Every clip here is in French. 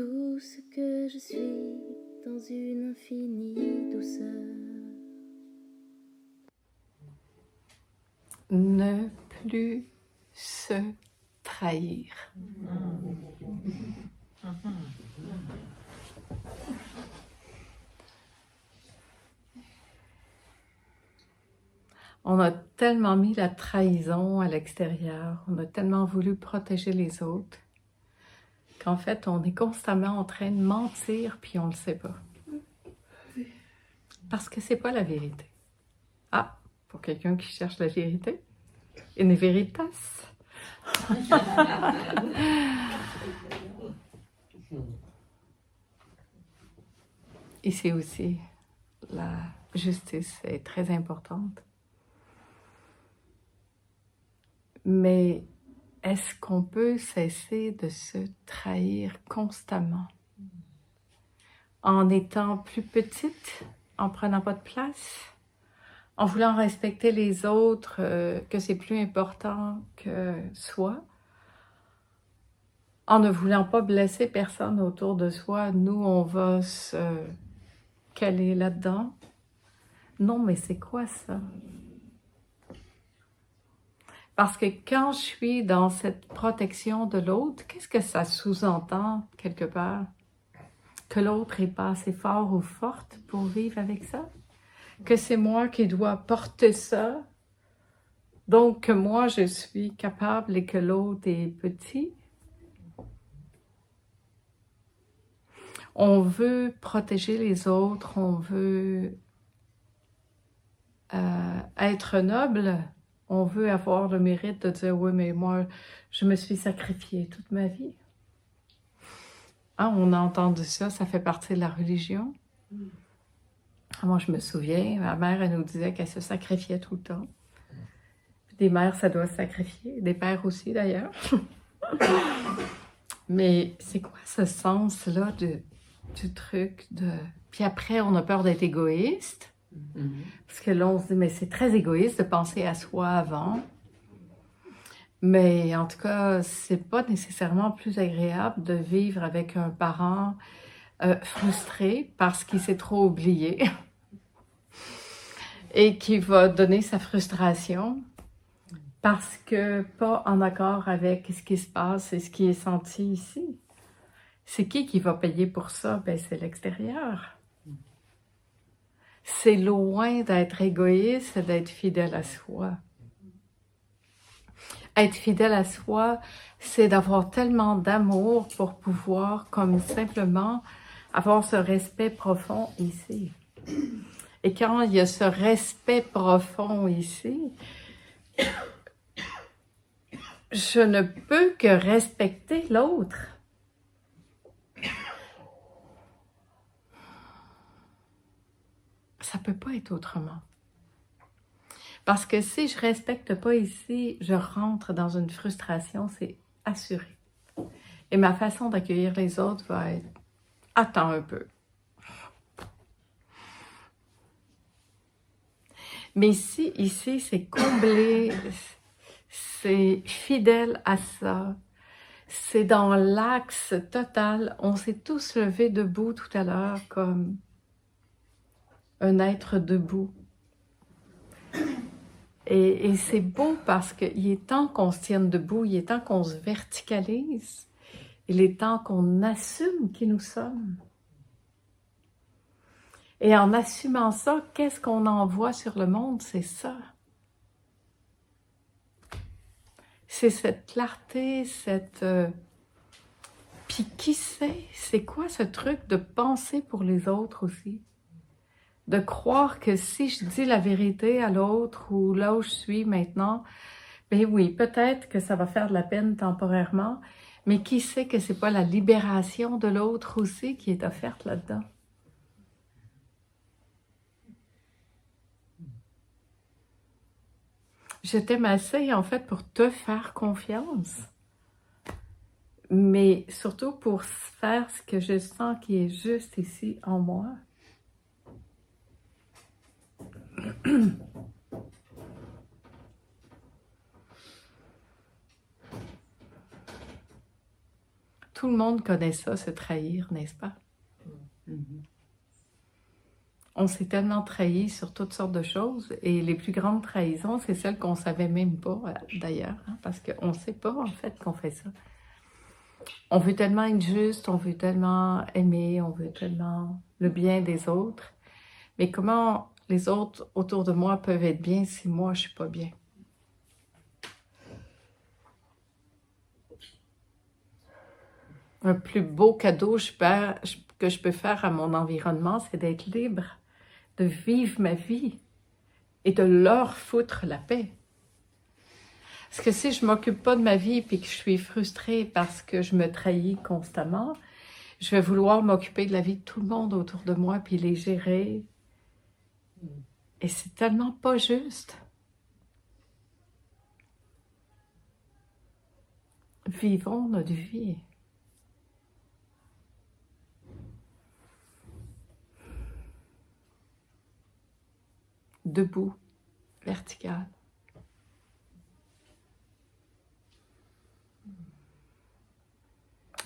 tout ce que je suis dans une infinie douceur. Ne plus se trahir. On a tellement mis la trahison à l'extérieur, on a tellement voulu protéger les autres, qu'en fait, on est constamment en train de mentir, puis on ne le sait pas. Parce que c'est pas la vérité. Ah, pour quelqu'un qui cherche la vérité, une veritas. Ici aussi, la justice est très importante. Mais est-ce qu'on peut cesser de se trahir constamment? En étant plus petite, en prenant pas de place, en voulant respecter les autres, que c'est plus important que soi, en ne voulant pas blesser personne autour de soi, nous, on va se caler là-dedans. Non, mais c'est quoi ça? Parce que quand je suis dans cette protection de l'autre, qu'est-ce que ça sous-entend quelque part? Que l'autre n'est pas assez fort ou forte pour vivre avec ça? Que c'est moi qui dois porter ça? Donc que moi je suis capable et que l'autre est petit? On veut protéger les autres, on veut être noble, on veut avoir le mérite de dire « Oui, mais moi, je me suis sacrifiée toute ma vie. » Ah, on a entendu ça, ça fait partie de la religion. Moi, je me souviens, ma mère, elle nous disait qu'elle se sacrifiait tout le temps. Des mères, ça doit se sacrifier, des pères aussi d'ailleurs. Mais c'est quoi ce sens-là du truc de... Puis après, on a peur d'être égoïste. Parce que là, on se dit, mais c'est très égoïste de penser à soi avant. Mais en tout cas, c'est pas nécessairement plus agréable de vivre avec un parent frustré parce qu'il s'est trop oublié et qui va donner sa frustration parce que pas en accord avec ce qui se passe et ce qui est senti ici. C'est qui va payer pour ça? Ben, c'est l'extérieur. C'est loin d'être égoïste, d'être fidèle à soi. Être fidèle à soi, c'est d'avoir tellement d'amour pour pouvoir, comme simplement, avoir ce respect profond ici. Et quand il y a ce respect profond ici, je ne peux que respecter l'autre. Ça peut pas être autrement. Parce que si je respecte pas ici, je rentre dans une frustration, c'est assuré. Et ma façon d'accueillir les autres va être « attends un peu ». Mais ici, c'est comblé, c'est fidèle à ça. C'est dans l'axe total. On s'est tous levés debout tout à l'heure comme un être debout. Et c'est beau parce qu'il est temps qu'on se tienne debout, il est temps qu'on se verticalise, il est temps qu'on assume qui nous sommes. Et en assumant ça, qu'est-ce qu'on envoie sur le monde? C'est ça. C'est cette clarté, cette... Puis qui sait, c'est quoi ce truc de penser pour les autres aussi? De croire que si je dis la vérité à l'autre ou là où je suis maintenant, ben oui, peut-être que ça va faire de la peine temporairement, mais qui sait que c'est pas la libération de l'autre aussi qui est offerte là-dedans? Je t'aime assez, en fait, pour te faire confiance. Mais surtout pour faire ce que je sens qui est juste ici en moi. Tout le monde connaît ça, se trahir, n'est-ce pas? On s'est tellement trahi sur toutes sortes de choses, et les plus grandes trahisons, c'est celles qu'on savait même pas, d'ailleurs, hein, parce qu'on ne sait pas, en fait, qu'on fait ça. On veut tellement être juste, on veut tellement aimer, on veut tellement le bien des autres, mais comment les autres autour de moi peuvent être bien si moi, je suis pas bien? Un plus beau cadeau que je peux faire à mon environnement, c'est d'être libre, de vivre ma vie et de leur foutre la paix. Parce que si je m'occupe pas de ma vie et que je suis frustrée parce que je me trahis constamment, je vais vouloir m'occuper de la vie de tout le monde autour de moi puis les gérer. Et c'est tellement pas juste. Vivons notre vie. Debout, vertical.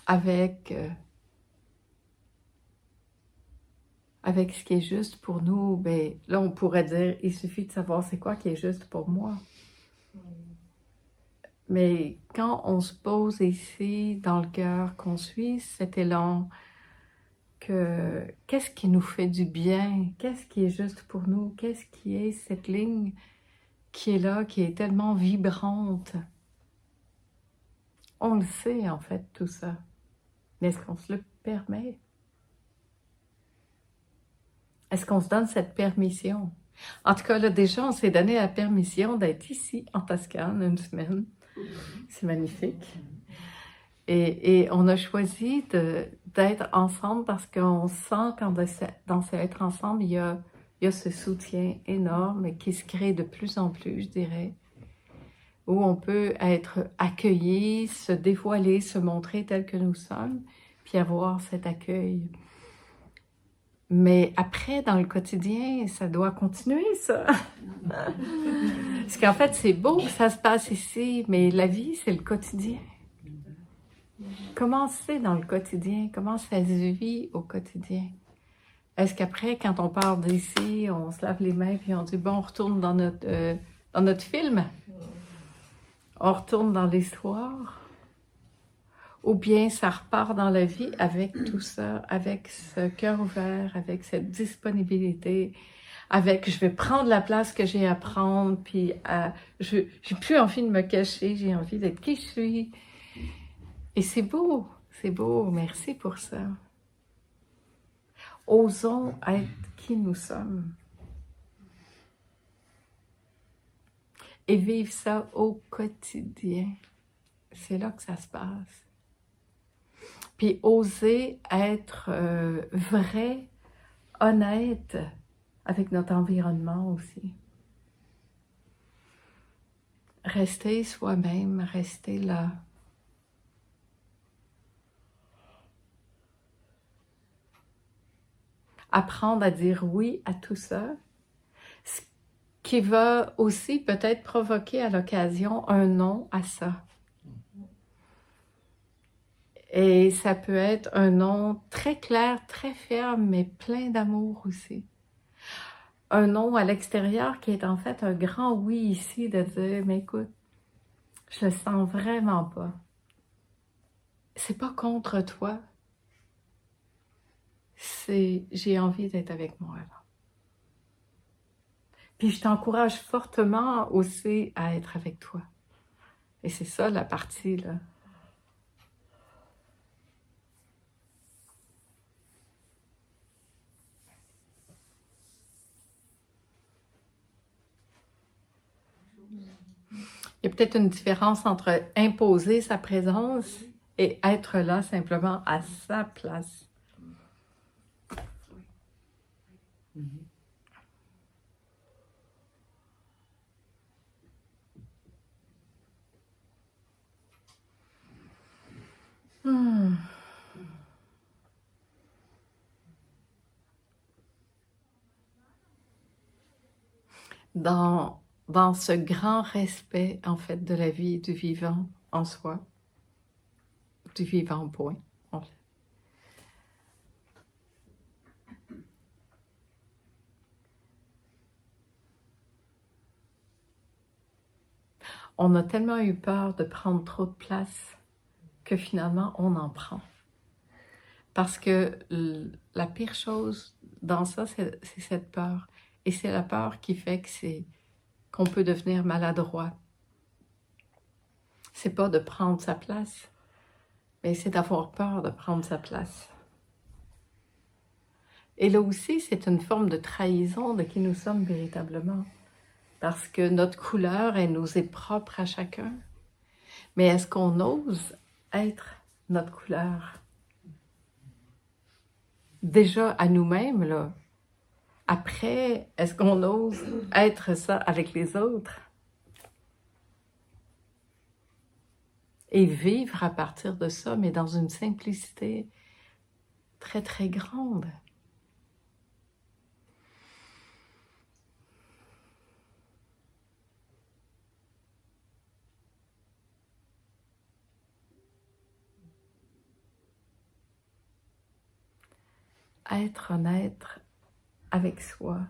Avec ce qui est juste pour nous, ben là on pourrait dire, il suffit de savoir c'est quoi qui est juste pour moi. Mais quand on se pose ici, dans le cœur, qu'on suit cet élan, qu'est-ce qui nous fait du bien? Qu'est-ce qui est juste pour nous? Qu'est-ce qui est cette ligne qui est là, qui est tellement vibrante? On le sait, en fait, tout ça. Mais est-ce qu'on se le permet? Est-ce qu'on se donne cette permission? En tout cas, là, déjà, on s'est donné la permission d'être ici, en Toscane, une semaine. C'est magnifique. Et on a choisi d'être ensemble parce qu'on sent quand dans ce être ensemble, il y a ce soutien énorme qui se crée de plus en plus, je dirais, où on peut être accueilli, se dévoiler, se montrer tel que nous sommes, puis avoir cet accueil. Mais après, dans le quotidien, ça doit continuer, ça. Parce qu'en fait, c'est beau que ça se passe ici, mais la vie, c'est le quotidien. Comment c'est dans le quotidien? Comment ça se vit au quotidien? Est-ce qu'après, quand on part d'ici, on se lave les mains puis on dit, bon, on retourne dans notre film? On retourne dans l'histoire? Ou bien ça repart dans la vie avec tout ça, avec ce cœur ouvert, avec cette disponibilité, avec je vais prendre la place que j'ai à prendre, puis j'ai plus envie de me cacher, j'ai envie d'être qui je suis. Et c'est beau, merci pour ça. Osons être qui nous sommes. Et vivre ça au quotidien. C'est là que ça se passe. Puis oser être vrai, honnête avec notre environnement aussi. Rester soi-même, rester là. Apprendre à dire oui à tout ça, ce qui va aussi peut-être provoquer à l'occasion un non à ça. Et ça peut être un non très clair, très ferme, mais plein d'amour aussi. Un non à l'extérieur qui est en fait un grand oui ici, de dire, mais écoute, je le sens vraiment pas. C'est pas contre toi. C'est, j'ai envie d'être avec moi là. Puis je t'encourage fortement aussi à être avec toi. Et c'est ça la partie là. Il y a peut-être une différence entre imposer sa présence et être là simplement à sa place. Dans ce grand respect, en fait, de la vie et du vivant en soi, du vivant point. On a tellement eu peur de prendre trop de place que finalement on en prend. Parce que la pire chose dans ça, c'est cette peur. Et c'est la peur qui fait qu'on peut devenir maladroit. C'est pas de prendre sa place, mais c'est d'avoir peur de prendre sa place. Et là aussi, c'est une forme de trahison de qui nous sommes véritablement. Parce que notre couleur, elle nous est propre à chacun. Mais est-ce qu'on ose être notre couleur? Déjà à nous-mêmes, là. Après, est-ce qu'on ose être ça avec les autres? Et vivre à partir de ça, mais dans une simplicité très, très grande. Être honnête avec soi,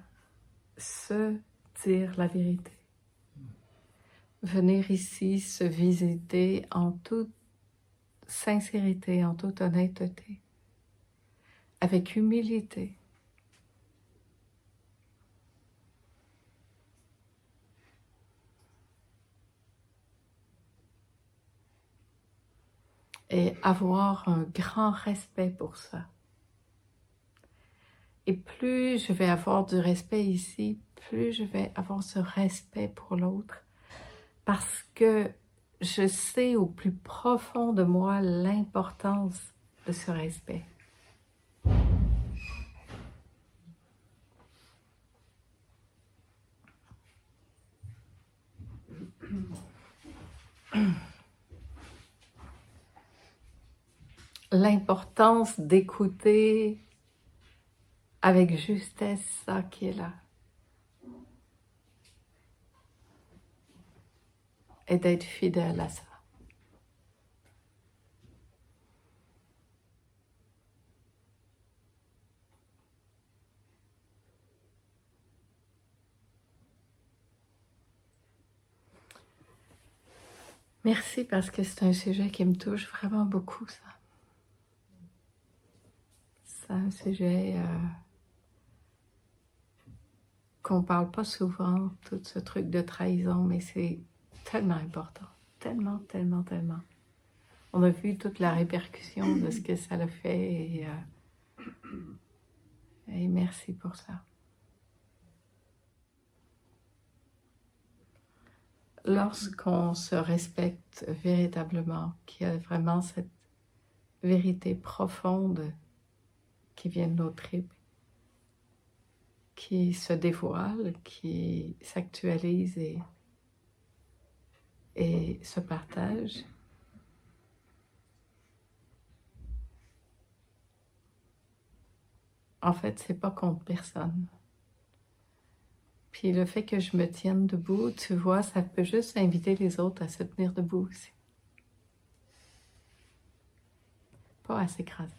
se dire la vérité. Venir ici se visiter en toute sincérité, en toute honnêteté, avec humilité. Et avoir un grand respect pour ça. Et plus je vais avoir du respect ici, plus je vais avoir ce respect pour l'autre. Parce que je sais au plus profond de moi l'importance de ce respect. L'importance d'écouter avec justesse ça qui est là. Et d'être fidèle à ça. Merci parce que c'est un sujet qui me touche vraiment beaucoup, ça. C'est un sujet qu'on parle pas souvent, tout ce truc de trahison, mais c'est tellement important. Tellement, tellement, tellement. On a vu toute la répercussion de ce que ça a fait et merci pour ça. Lorsqu'on se respecte véritablement, qu'il y a vraiment cette vérité profonde qui vient de nos tripes, qui se dévoile, qui s'actualise et se partage, en fait, c'est pas contre personne. Puis le fait que je me tienne debout, tu vois, ça peut juste inviter les autres à se tenir debout aussi. Pas à s'écraser.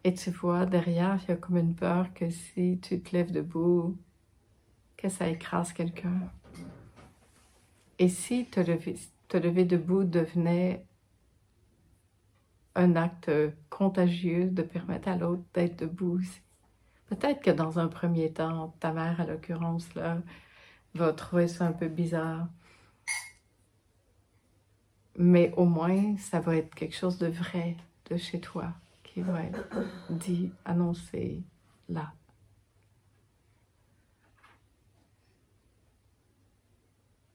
Et tu vois, derrière, il y a comme une peur que si tu te lèves debout, que ça écrase quelqu'un. Et si te lever debout devenait un acte contagieux de permettre à l'autre d'être debout aussi. Peut-être que dans un premier temps, ta mère, à l'occurrence, là, va trouver ça un peu bizarre. Mais au moins, ça va être quelque chose de vrai de chez toi qui va être dit, annoncé là.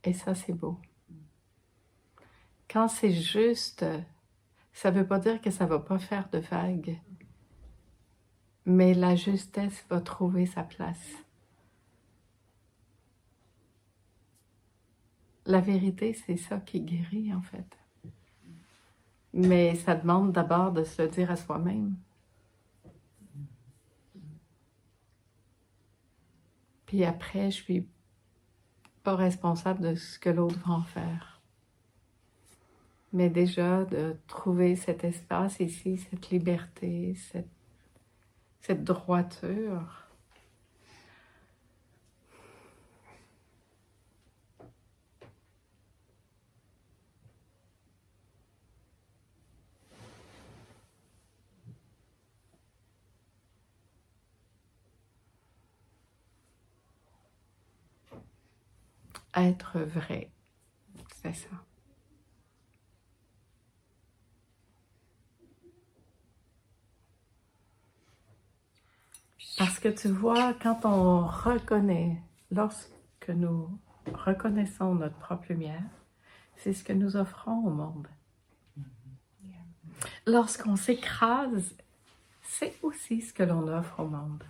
Et ça, c'est beau. Quand c'est juste, ça ne veut pas dire que ça ne va pas faire de vagues. Mais la justesse va trouver sa place. La vérité, c'est ça qui guérit, en fait. Mais ça demande d'abord de se le dire à soi-même. Puis après, je suis pas responsable de ce que l'autre va en faire. mais déjà de trouver cet espace ici, cette liberté, cette droiture. Être vrai, c'est ça. Parce que tu vois, quand on reconnaît, lorsque nous reconnaissons notre propre lumière, c'est ce que nous offrons au monde. Lorsqu'on s'écrase, c'est aussi ce que l'on offre au monde.